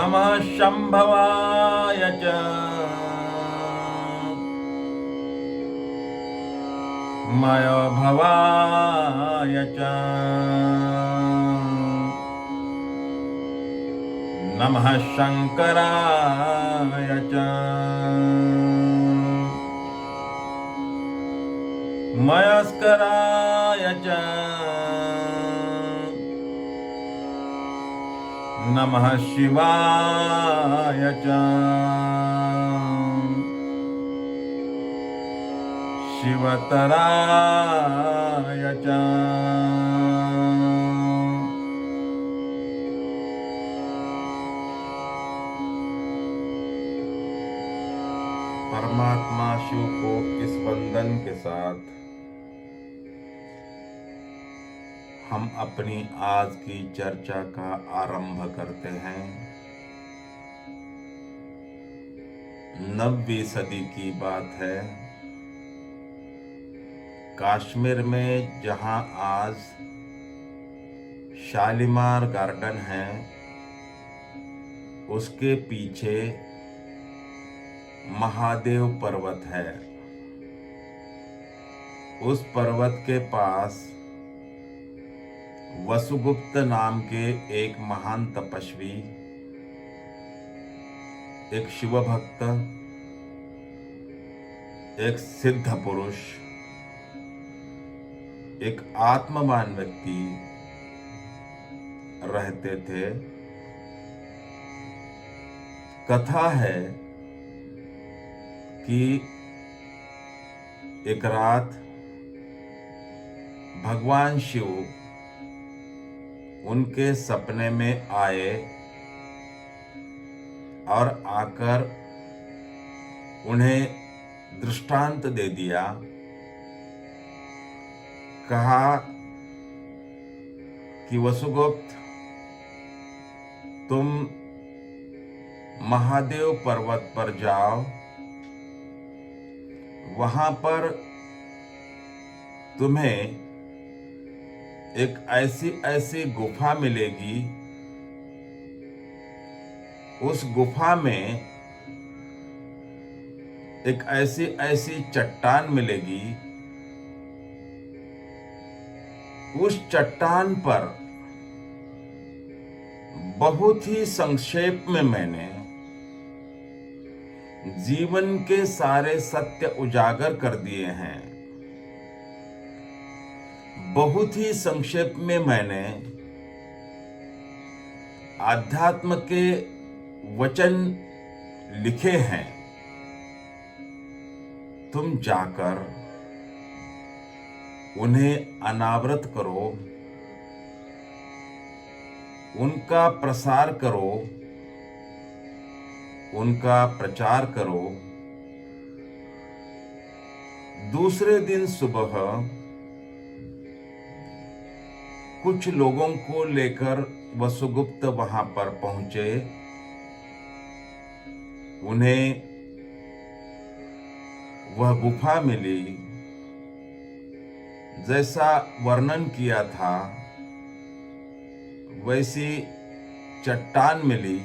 नमः शंभवाय च मयोभवाय च नमः शंकराय च मयस्कराय च नमः शिवाय च शिवतराय च परमात्मा शिव को इस वंदन के साथ हम अपनी आज की चर्चा का आरंभ करते हैं। 9वीं सदी की बात है। कश्मीर में जहां आज शालीमार गार्डन है, उसके पीछे महादेव पर्वत है। उस पर्वत के पास वसुगुप्त नाम के एक महान तपस्वी, एक शिव भक्त, एक सिद्ध पुरुष, एक आत्मवान व्यक्ति रहते थे। कथा है कि एक रात भगवान शिव उनके सपने में आए और आकर उन्हें दृष्टांत दे दिया। कहा कि वसुगुप्त, तुम महादेव पर्वत पर जाओ, वहां पर तुम्हें एक ऐसी गुफा मिलेगी। उस गुफा में एक ऐसी चट्टान मिलेगी। उस चट्टान पर बहुत ही संक्षेप में मैंने जीवन के सारे सत्य उजागर कर दिए हैं। बहुत ही संक्षेप में मैंने आध्यात्म के वचन लिखे हैं। तुम जाकर उन्हें अनावृत करो, उनका प्रसार करो, उनका प्रचार करो। दूसरे दिन सुबह कुछ लोगों को लेकर वसुगुप्त वहां पर पहुंचे। उन्हें वह गुफा मिली, जैसा वर्णन किया था वैसी चट्टान मिली।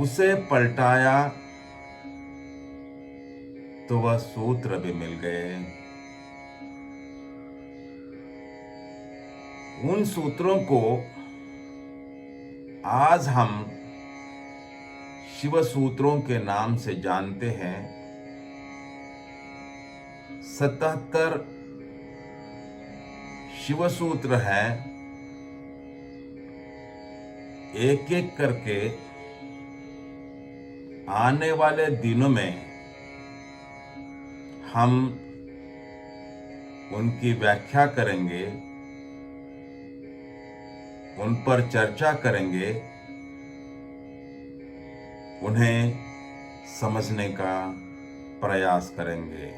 उसे पलटाया तो वह सूत्र भी मिल गए। उन सूत्रों को आज हम शिव सूत्रों के नाम से जानते हैं। 77 शिव सूत्र हैं। एक एक करके आने वाले दिनों में हम उनकी व्याख्या करेंगे, उन पर चर्चा करेंगे, उन्हें समझने का प्रयास करेंगे।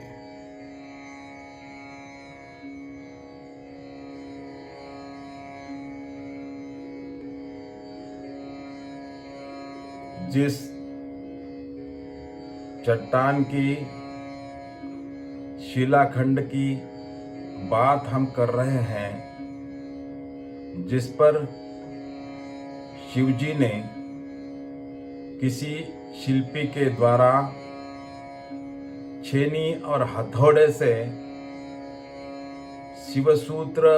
जिस चट्टान की, शिलाखंड की बात हम कर रहे हैं, जिस पर शिवजी ने किसी शिल्पी के द्वारा छेनी और हथौड़े से शिवसूत्र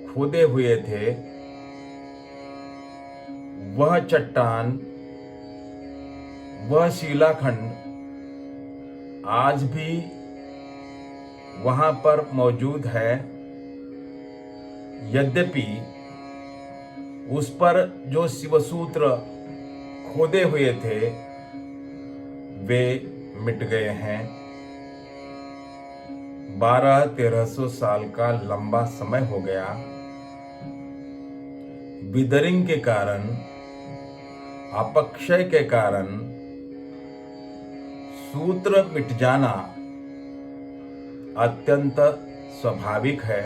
खोदे हुए थे, वह चट्टान, वह शिलाखंड आज भी वहां पर मौजूद है। यद्यपि उस पर जो शिवसूत्र खोदे हुए थे वे मिट गए हैं। 1200-1300 साल का लंबा समय हो गया। विदरिंग के कारण, अपक्षय के कारण सूत्र मिट जाना अत्यंत स्वाभाविक है।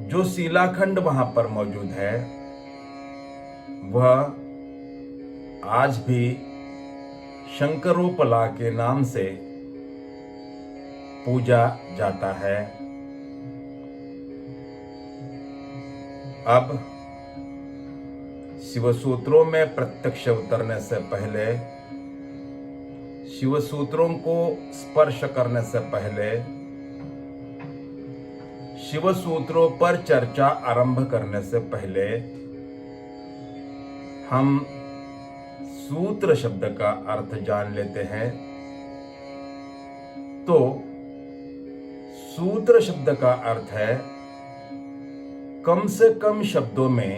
जो शिलाखंड वहां पर मौजूद है वह आज भी शंकरोपला के नाम से पूजा जाता है। अब शिवसूत्रों में प्रत्यक्ष उतरने से पहले, शिवसूत्रों को स्पर्श करने से पहले, शिवसूत्रों पर चर्चा आरंभ करने से पहले हम सूत्र शब्द का अर्थ जान लेते हैं। तो सूत्र शब्द का अर्थ है कम से कम शब्दों में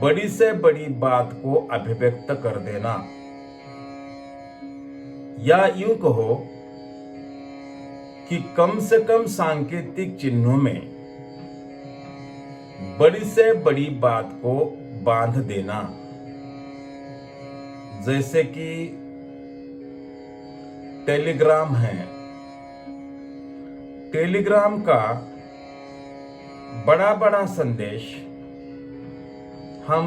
बड़ी से बड़ी बात को अभिव्यक्त कर देना, या यूं कहो कि कम से कम सांकेतिक चिन्हों में बड़ी से बड़ी बात को बांध देना। जैसे कि टेलीग्राम है, टेलीग्राम का बड़ा बड़ा संदेश हम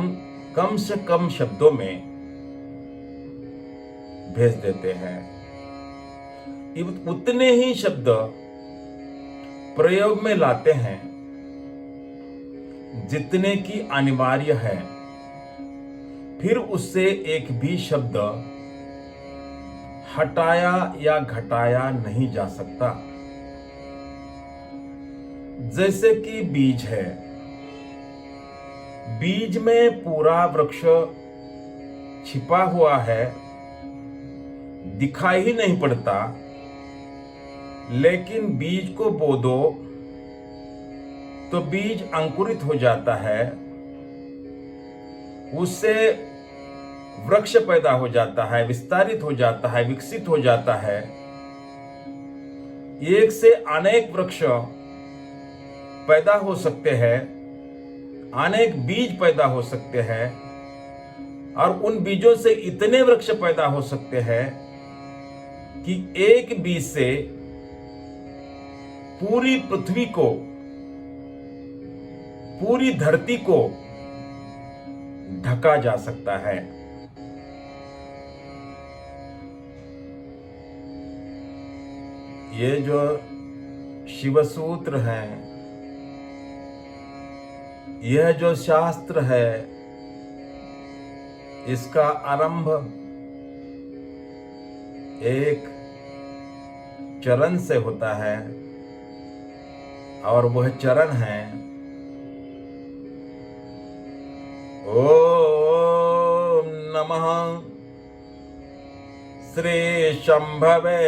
कम से कम शब्दों में भेज देते हैं। उतने ही शब्द प्रयोग में लाते हैं जितने की अनिवार्य है, फिर उससे एक भी शब्द हटाया या घटाया नहीं जा सकता। जैसे कि बीज है, बीज में पूरा वृक्ष छिपा हुआ है, दिखाई ही नहीं पड़ता, लेकिन बीज को बो दो तो बीज अंकुरित हो जाता है, उससे वृक्ष पैदा हो जाता है, विस्तारित हो जाता है, विकसित हो जाता है। एक से अनेक वृक्ष पैदा हो सकते हैं, अनेक बीज पैदा हो सकते हैं, और उन बीजों से इतने वृक्ष पैदा हो सकते हैं कि एक बीज से पूरी पृथ्वी को, पूरी धरती को ढका जा सकता है। ये जो शिवसूत्र हैं, यह जो शास्त्र है, इसका आरंभ एक चरण से होता है, और वह चरण है ओम नमः श्री शंभवे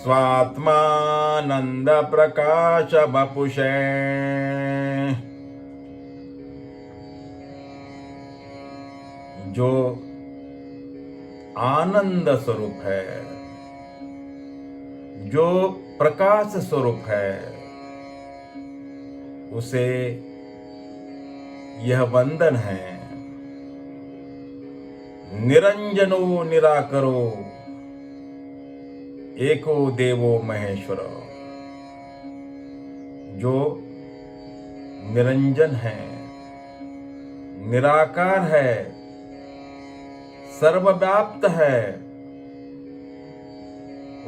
स्वात्मानंद प्रकाश वपुषे। जो आनंद स्वरूप है, जो प्रकाश स्वरूप है, उसे यह वंदन है। निरंजनो निराकरो एको देवो महेश्वर। जो निरंजन है, निराकार है, सर्वव्याप्त है,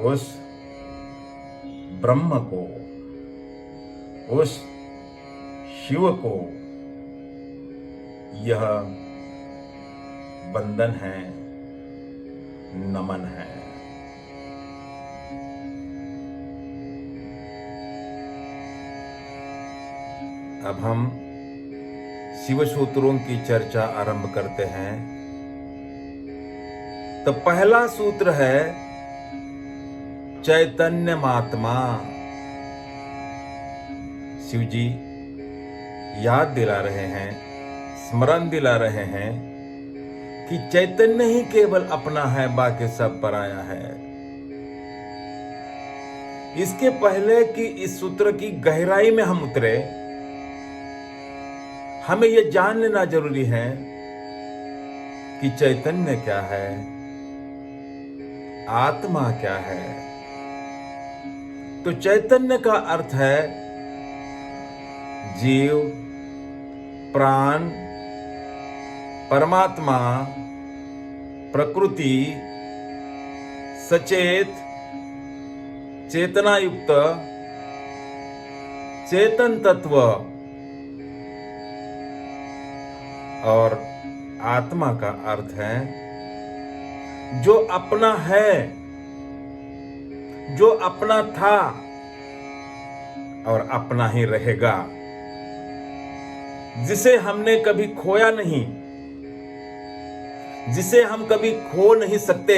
उस ब्रह्म को, उस शिव को यह वंदन है, नमन है। अब हम शिव सूत्रों की चर्चा आरंभ करते हैं। तो पहला सूत्र है चैतन्य महात्मा। शिव जी याद दिला रहे हैं, स्मरण दिला रहे हैं कि चैतन्य ही केवल अपना है, बाकी सब पराया है। इसके पहले कि इस सूत्र की गहराई में हम उतरे, हमें यह जान लेना जरूरी है कि चैतन्य क्या है, आत्मा क्या है। तो चैतन्य का अर्थ है जीव, प्राण, परमात्मा, प्रकृति, सचेत, चेतना युक्त चेतन तत्व। और आत्मा का अर्थ है जो अपना है, जो अपना था और अपना ही रहेगा, जिसे हमने कभी खोया नहीं, जिसे हम कभी खो नहीं सकते।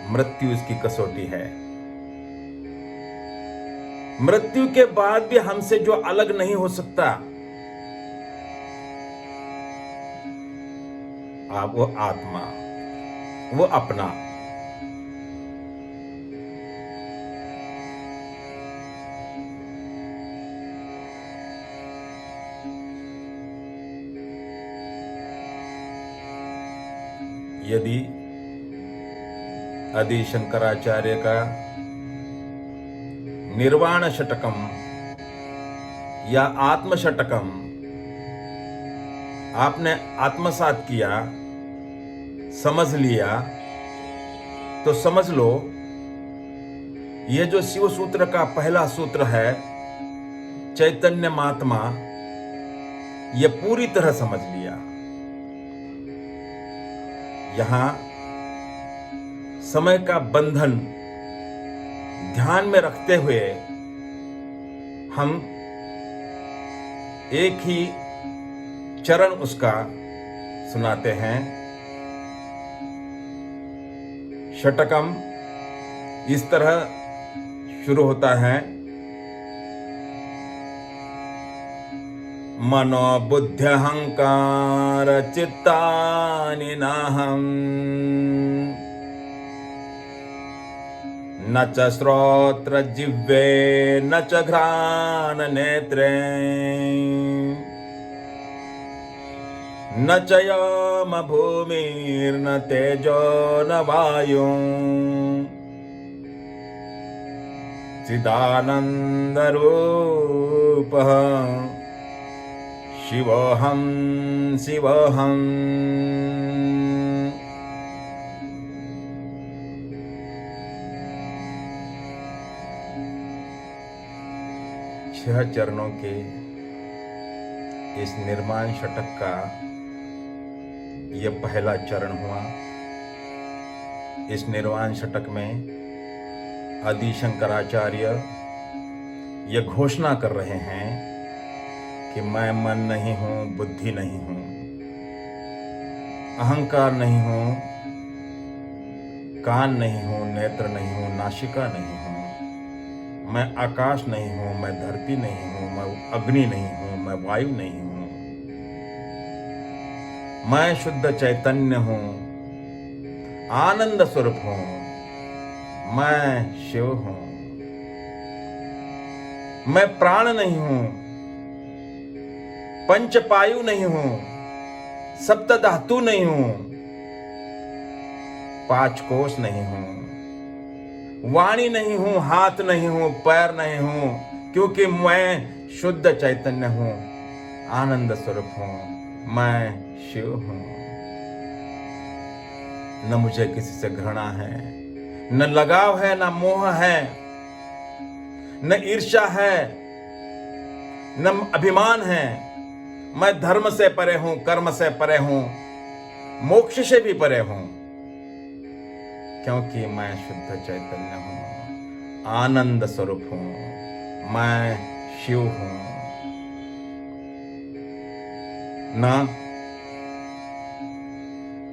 मृत्यु इसकी कसौटी है। मृत्यु के बाद भी हमसे जो अलग नहीं हो सकता, आप वो आत्मा, वो अपना। यदि आदि शंकराचार्य का निर्वाण षटकम या आत्म षटकम आपने आत्मसात किया, समझ लिया, तो समझ लो यह जो शिव सूत्र का पहला सूत्र है चैतन्य महात्मा, यह पूरी तरह समझ लिया। यहां समय का बंधन ध्यान में रखते हुए हम एक ही चरण उसका सुनाते हैं। षटकम इस तरह शुरू होता है। मनो बुद्धि अहंकार चित्तानि नाहं, न च श्रोत्र जिह्वे न च घ्राण नेत्रे, न च यम भूमिर्न तेजो न वायु, चिदानंद रूपः शिवोऽहं शिवोऽहम्। छह चरणों के इस निर्माण षटक का यह पहला चरण हुआ। इस निर्वाण षटक में आदि शंकराचार्य यह घोषणा कर रहे हैं कि मैं मन नहीं हूं, बुद्धि नहीं हूं, अहंकार नहीं हूं, कान नहीं हूं, नेत्र नहीं हूं, नासिका नहीं हूं, मैं आकाश नहीं हूं, मैं धरती नहीं हूं, मैं अग्नि नहीं हूं, मैं वायु नहीं हूं, मैं शुद्ध चैतन्य हूं, आनंद स्वरूप हूं, मैं शिव हूं, मैं प्राण नहीं हूं, पंचपायु नहीं हूं, सप्त धातु नहीं हूं, पांच कोश नहीं हूं, वाणी नहीं हूं, हाथ नहीं हूं, पैर नहीं हूं, क्योंकि मैं शुद्ध चैतन्य हूं, आनंद स्वरूप हूं, मैं शिव हूं। न मुझे किसी से घृणा है, न लगाव है, न मोह है, न ईर्ष्या है, न अभिमान है। मैं धर्म से परे हूं, कर्म से परे हूं, मोक्ष से भी परे हूं, क्योंकि मैं शुद्ध चैतन्य हूं, आनंद स्वरूप हूं, मैं शिव हूं। ना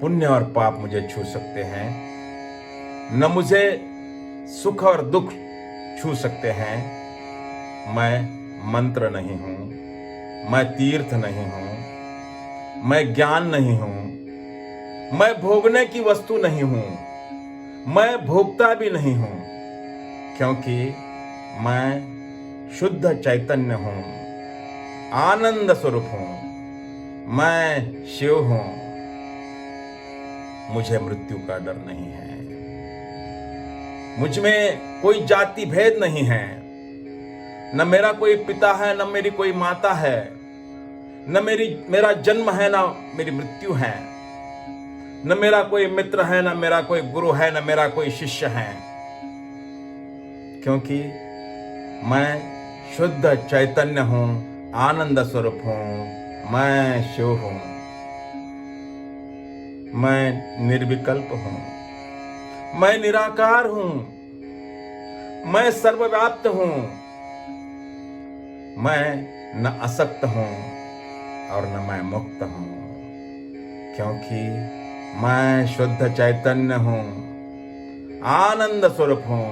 पुण्य और पाप मुझे छू सकते हैं, न मुझे सुख और दुख छू सकते हैं। मैं मंत्र नहीं हूं, मैं तीर्थ नहीं हूं, मैं ज्ञान नहीं हूं, मैं भोगने की वस्तु नहीं हूं, मैं भोगता भी नहीं हूं, क्योंकि मैं शुद्ध चैतन्य हूं, आनंद स्वरूप हूं, मैं शिव हूं। मुझे मृत्यु का डर नहीं है, मुझ में कोई जाति भेद नहीं है, न मेरा कोई पिता है, न मेरी कोई माता है, न मेरा जन्म है, न मेरी मृत्यु है, न मेरा कोई मित्र है, न मेरा कोई गुरु है, न मेरा कोई शिष्य है, क्योंकि मैं शुद्ध चैतन्य हूं, आनंद स्वरूप हूं, मैं शिव हूं। मैं निर्विकल्प हूं, मैं निराकार हूं, मैं सर्वव्याप्त हूं, मैं न असक्त हूं और न मैं मुक्त हूं, क्योंकि मैं शुद्ध चैतन्य हूं, आनंद स्वरूप हूं,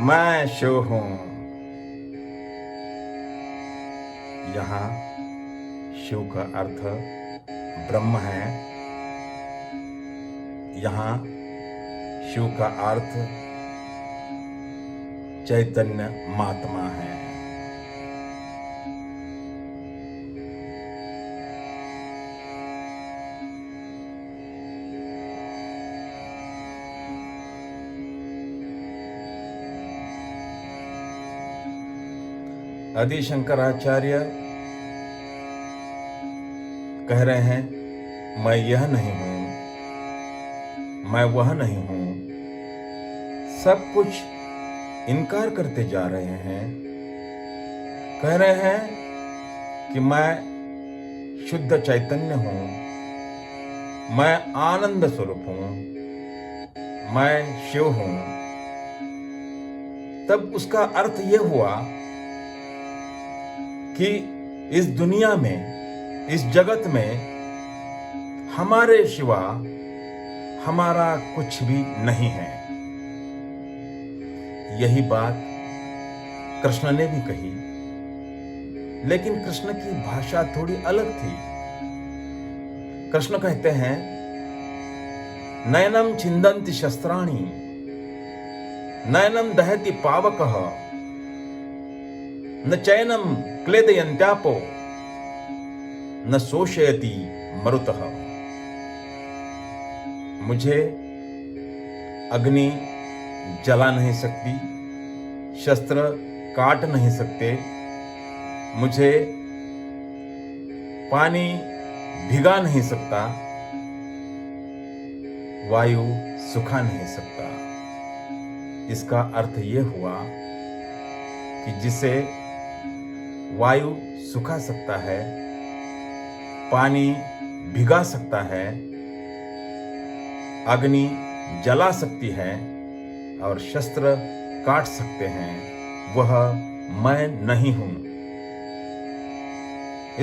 मैं शिव हूं। यहां शिव का अर्थ ब्रह्म है, यहां शिव का अर्थ चैतन्य महात्मा है। आदि शंकराचार्य कह रहे हैं, मैं यह नहीं हूं, मैं वह नहीं हूं, सब कुछ इनकार करते जा रहे हैं। कह रहे हैं कि मैं शुद्ध चैतन्य हूं, मैं आनंद स्वरूप हूं, मैं शिव हूं। तब उसका अर्थ यह हुआ कि इस दुनिया में, इस जगत में हमारे सिवा हमारा कुछ भी नहीं है। यही बात कृष्ण ने भी कही, लेकिन कृष्ण की भाषा थोड़ी अलग थी। कृष्ण कहते हैं, नयनम छिंदन्ति शस्त्राणि, नयनम दहति पावकः, न चैनम क्लेदयन्त्यापो, न शोषयति मरुतः। मुझे अग्नि जला नहीं सकती, शस्त्र काट नहीं सकते, मुझे पानी भिगा नहीं सकता, वायु सुखा नहीं सकता। इसका अर्थ यह हुआ कि जिसे वायु सुखा सकता है, पानी भिगा सकता है, अग्नि जला सकती है और शस्त्र काट सकते हैं, वह मैं नहीं हूं।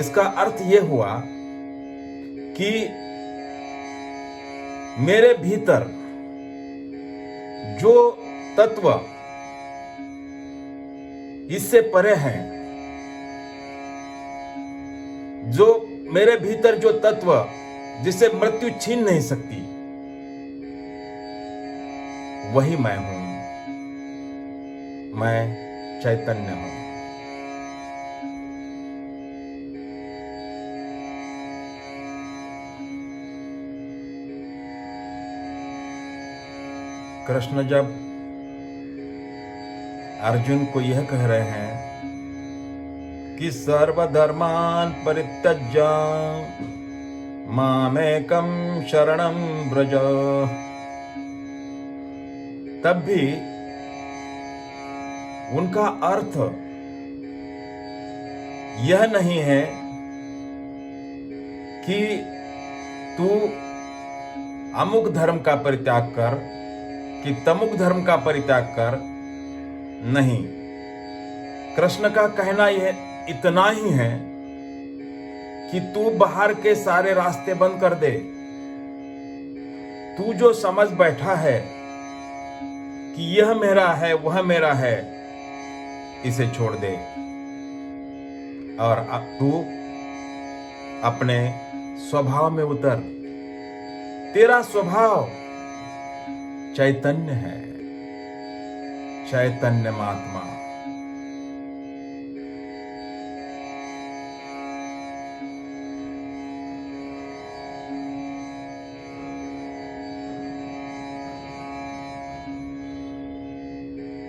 इसका अर्थ यह हुआ कि मेरे भीतर जो तत्व इससे परे हैं, जो मेरे भीतर जो तत्व जिसे मृत्यु छीन नहीं सकती, वही मैं हूं, मैं चैतन्य हूं। कृष्ण जब अर्जुन को यह कह रहे हैं कि सर्वधर्मान परित्यज्य मामेकं शरणं व्रज, तब भी उनका अर्थ यह नहीं है कि तू अमुक धर्म का परित्याग कर कि तमुक धर्म का परित्याग कर। नहीं, कृष्ण का कहना यह इतना ही है कि तू बाहर के सारे रास्ते बंद कर दे। तू जो समझ बैठा है कि यह मेरा है वह मेरा है, इसे छोड़ दे और अब तू अपने स्वभाव में उतर। तेरा स्वभाव चैतन्य है, चैतन्य महात्मा।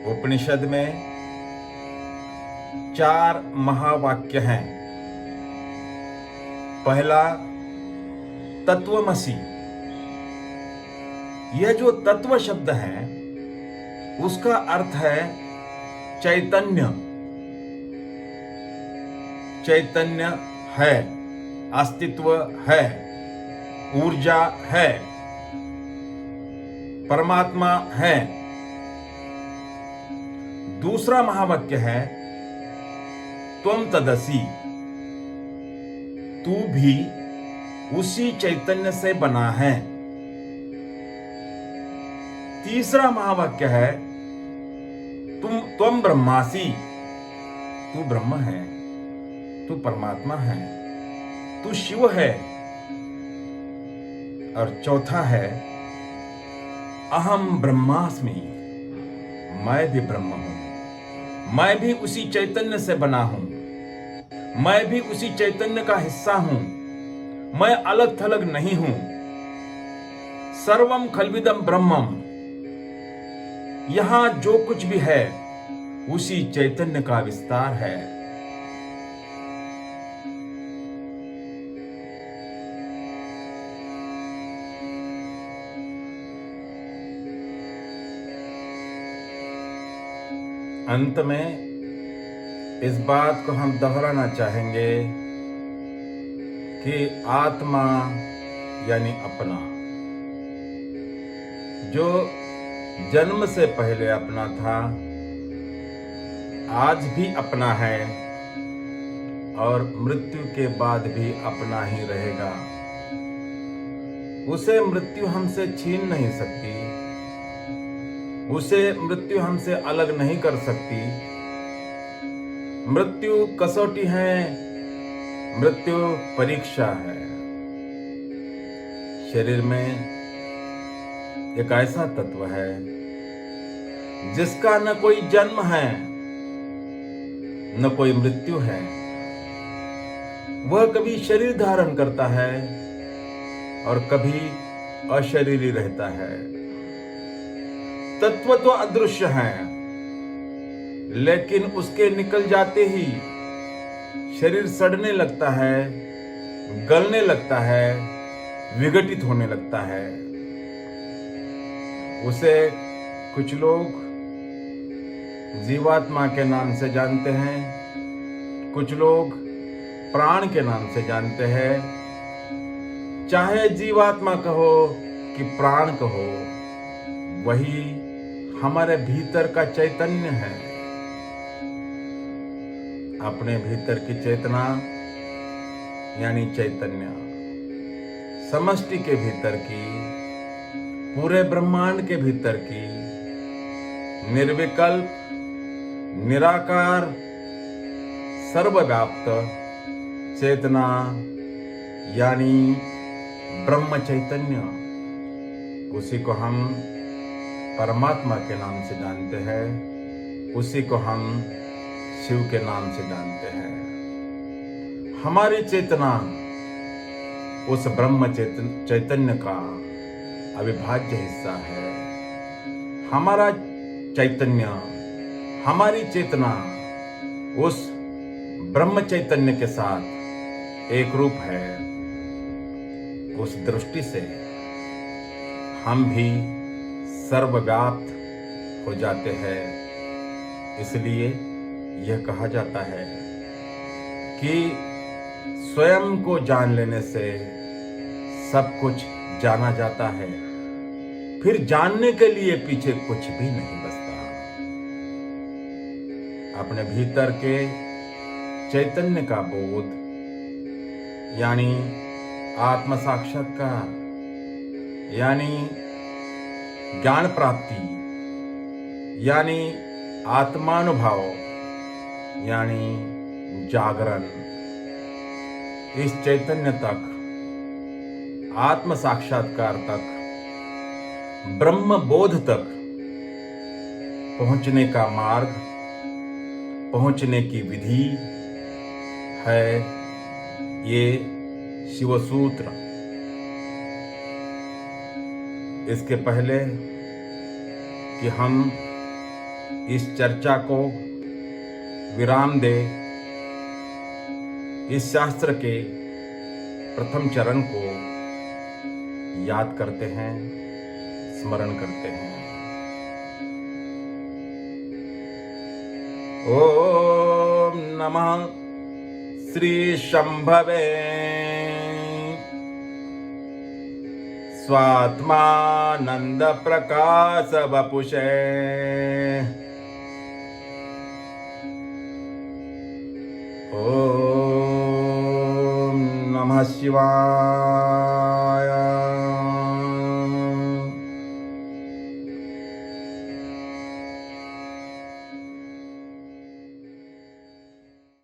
उपनिषद में 4 महावाक्य हैं। पहला तत्वमसि। यह जो तत्व शब्द है उसका अर्थ है चैतन्य। चैतन्य है, अस्तित्व है, ऊर्जा है, परमात्मा है। दूसरा महावाक्य है त्वम तदसि। तू भी उसी चैतन्य से बना है। तीसरा महावाक्य है त्वम ब्रह्मासि। तू ब्रह्म है, तू परमात्मा है, तू शिव है। और चौथा है अहम ब्रह्मास्मि। मैं भी ब्रह्म हूं, मैं भी उसी चैतन्य से बना हूं, मैं भी उसी चैतन्य का हिस्सा हूं, मैं अलग थलग नहीं हूं। सर्वम खल्विदम ब्रह्मम। यहां जो कुछ भी है उसी चैतन्य का विस्तार है। अंत में इस बात को हम दोहराना चाहेंगे कि आत्मा यानी अपना, जो जन्म से पहले अपना था, आज भी अपना है और मृत्यु के बाद भी अपना ही रहेगा। उसे मृत्यु हमसे छीन नहीं सकती, उसे मृत्यु हमसे अलग नहीं कर सकती। मृत्यु कसौटी है, मृत्यु परीक्षा है। शरीर में एक ऐसा तत्व है जिसका न कोई जन्म है न कोई मृत्यु है। वह कभी शरीर धारण करता है और कभी अशरीरी रहता है। तत्व तो अदृश्य है, लेकिन उसके निकल जाते ही शरीर सड़ने लगता है, गलने लगता है, विघटित होने लगता है। उसे कुछ लोग जीवात्मा के नाम से जानते हैं, कुछ लोग प्राण के नाम से जानते हैं। चाहे जीवात्मा कहो कि प्राण कहो, वही हमारे भीतर का चैतन्य है। अपने भीतर की चेतना यानी चैतन्य, समष्टि के भीतर की, पूरे ब्रह्मांड के भीतर की निर्विकल्प, निराकार, सर्वव्याप्त चेतना यानी ब्रह्म चैतन्य, उसी को हम परमात्मा के नाम से जानते हैं, उसी को हम शिव के नाम से जानते हैं। हमारी चेतना उस ब्रह्म चैतन्य का अविभाज्य हिस्सा है। हमारा चैतन्य, हमारी चेतना उस ब्रह्म चैतन्य के साथ एक रूप है। उस दृष्टि से हम भी सर्वव्याप्त हो जाते हैं। इसलिए यह कहा जाता है कि स्वयं को जान लेने से सब कुछ जाना जाता है, फिर जानने के लिए पीछे कुछ भी नहीं बचता। अपने भीतर के चैतन्य का बोध यानी आत्म साक्षात्कार यानी ज्ञान प्राप्ति यानी आत्मानुभव यानी जागरण, इस चैतन्य तक, आत्म साक्षात्कार तक, ब्रह्म बोध तक पहुंचने का मार्ग, पहुंचने की विधि है ये शिवसूत्र। इसके पहले कि हम इस चर्चा को विराम दे, इस शास्त्र के प्रथम चरण को याद करते हैं, स्मरण करते हैं। ओम नमः श्री शंभवे स्वात्मानंद प्रकाश वपुषे ओम नमः शिवाय।